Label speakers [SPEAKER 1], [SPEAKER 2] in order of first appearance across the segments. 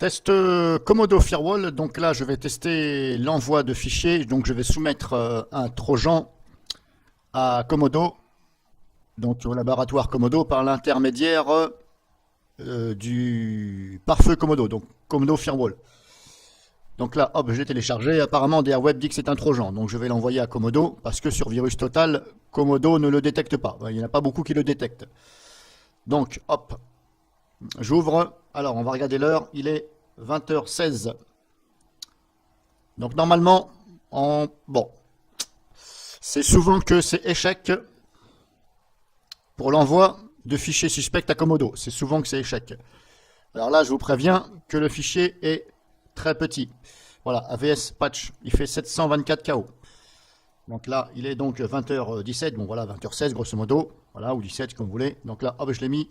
[SPEAKER 1] Test Komodo Firewall. Donc là, je vais tester l'envoi de fichiers. Donc je vais soumettre un Trojan à Komodo, donc au laboratoire Komodo, par l'intermédiaire du pare-feu Komodo, donc Komodo Firewall. Donc là, hop, je l'ai téléchargé. Apparemment, DRWeb dit que c'est un Trojan. Donc je vais l'envoyer à Komodo parce que sur Virus Total, Komodo ne le détecte pas. Il n'y en a pas beaucoup qui le détectent. Donc, hop, j'ouvre. Alors, on va regarder l'heure. Il est 20h16. Donc normalement, bon, c'est souvent que c'est échec pour l'envoi de fichiers suspects à Komodo. C'est souvent que c'est échec. Alors là, je vous préviens que le fichier est très petit. Voilà, AVS patch, il fait 724 KO. Donc là, il est donc 20h17, bon voilà, 20h16 grosso modo, voilà, ou 17 comme vous voulez. Donc là, hop, je l'ai mis,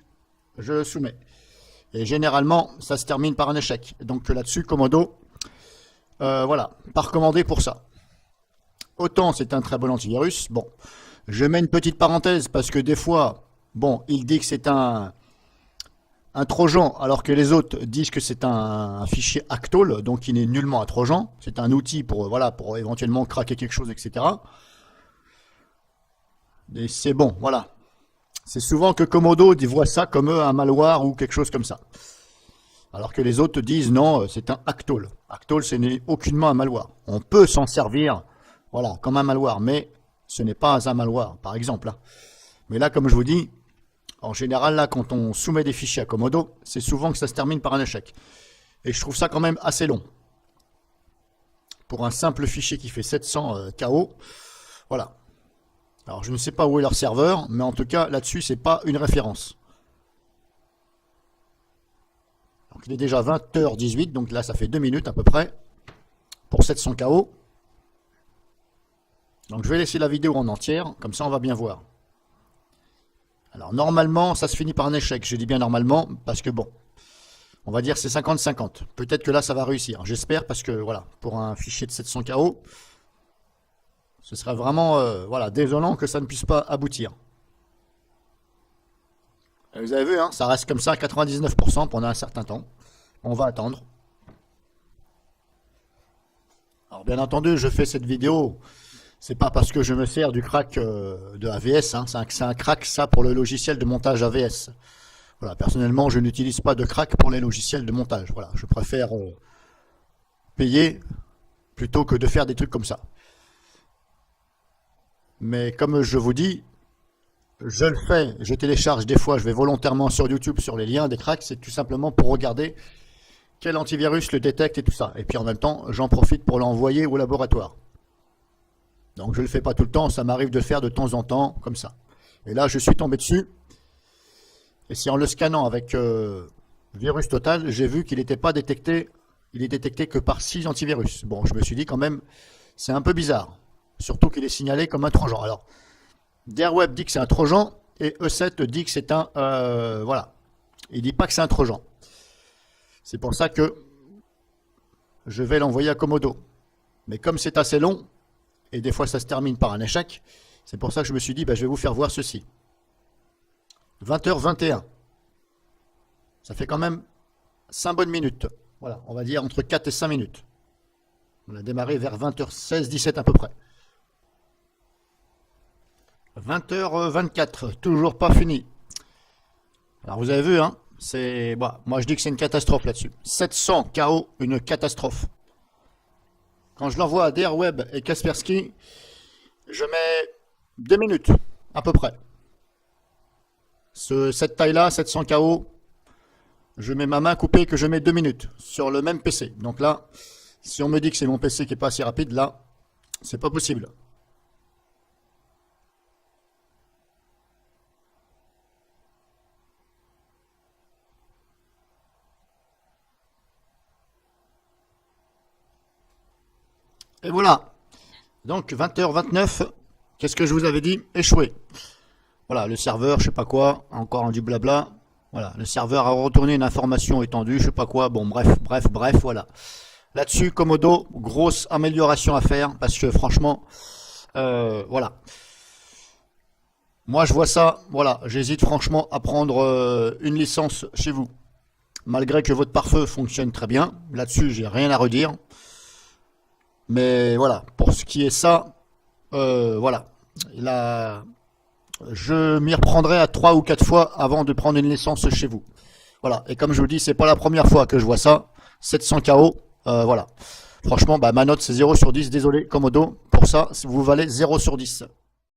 [SPEAKER 1] je le soumets. Et généralement, ça se termine par un échec. Donc là-dessus, Komodo, voilà, pas recommandé pour ça. Autant c'est un très bon antivirus, bon, je mets une petite parenthèse parce que des fois, bon, il dit que c'est un Trojan, alors que les autres disent que c'est un fichier Actol, donc il n'est nullement un Trojan. C'est un outil pour, voilà, pour éventuellement craquer quelque chose, etc. Et c'est bon, voilà. C'est souvent que Komodo voit ça comme un malware ou quelque chose comme ça. Alors que les autres disent non, c'est un Actol. Actol, ce n'est aucunement un malware. On peut s'en servir, voilà, comme un malware, mais ce n'est pas un malware, par exemple. Hein. Mais là, comme je vous dis, en général, là, quand on soumet des fichiers à Komodo, c'est souvent que ça se termine par un échec. Et je trouve ça quand même assez long. Pour un simple fichier qui fait 700 KO, voilà. Alors, je ne sais pas où est leur serveur, mais en tout cas, là-dessus, c'est pas une référence. Donc, il est déjà 20h18, donc là, ça fait 2 minutes à peu près, pour 700 KO. Donc, je vais laisser la vidéo en entière, comme ça, on va bien voir. Alors normalement, ça se finit par un échec. Je dis bien normalement, parce que bon, on va dire c'est 50-50. Peut-être que là, ça va réussir. J'espère, parce que voilà, pour un fichier de 700 KO, ce serait vraiment voilà, désolant que ça ne puisse pas aboutir. Et vous avez vu, hein, ça reste comme ça à 99% pendant un certain temps. On va attendre. Alors bien entendu, je fais cette vidéo. C'est pas parce que je me sers du crack de AVS, hein. C'est un crack ça pour le logiciel de montage AVS. Voilà, personnellement, je n'utilise pas de crack pour les logiciels de montage. Voilà, je préfère payer plutôt que de faire des trucs comme ça. Mais comme je vous dis, je le fais, je télécharge des fois, je vais volontairement sur YouTube sur les liens des cracks, c'est tout simplement pour regarder quel antivirus le détecte et tout ça. Et puis en même temps, j'en profite pour l'envoyer au laboratoire. Donc je ne le fais pas tout le temps, ça m'arrive de le faire de temps en temps, comme ça. Et là, je suis tombé dessus. Et c'est en le scannant avec Virus Total, j'ai vu qu'il n'était pas détecté, il est détecté que par 6 antivirus. Bon, je me suis dit quand même, c'est un peu bizarre. Surtout qu'il est signalé comme un Trojan. Alors, DRWeb dit que c'est un Trojan, et E7 dit que c'est un... voilà. Il ne dit pas que c'est un Trojan. C'est pour ça que je vais l'envoyer à Komodo. Mais comme c'est assez long, et des fois ça se termine par un échec, c'est pour ça que je me suis dit, bah, je vais vous faire voir ceci. 20h21. Ça fait quand même 5 bonnes minutes. Voilà, on va dire entre 4 et 5 minutes. On a démarré vers 20h16, 17 à peu près. 20h24, toujours pas fini. Alors vous avez vu, hein, c'est... Bon, moi je dis que c'est une catastrophe là-dessus. 700 KO, une catastrophe. Quand je l'envoie à DRWeb et Kaspersky, je mets 2 minutes, à peu près. Cette taille-là, 700 KO, je mets ma main coupée que je mets 2 minutes sur le même PC. Donc là, si on me dit que c'est mon PC qui est pas assez rapide, là, c'est pas possible. Et voilà. Donc 20h29, qu'est-ce que je vous avais dit? Échoué. Voilà, le serveur, je sais pas quoi, encore un du blabla. Voilà, le serveur a retourné une information étendue, je sais pas quoi. Bon, bref, voilà. Là-dessus, Komodo, grosse amélioration à faire, parce que franchement, voilà. Moi, je vois ça, voilà, j'hésite franchement à prendre une licence chez vous. malgré que votre pare-feu fonctionne très bien. Là-dessus, j'ai rien à redire. Mais voilà, pour ce qui est ça, voilà. Là, je m'y reprendrai à 3 ou 4 fois avant de prendre une licence chez vous. Voilà, et comme je vous dis, c'est pas la première fois que je vois ça. 700 KO, voilà. Franchement, bah, ma note c'est 0 sur 10, désolé Komodo, pour ça, vous valez 0 sur 10.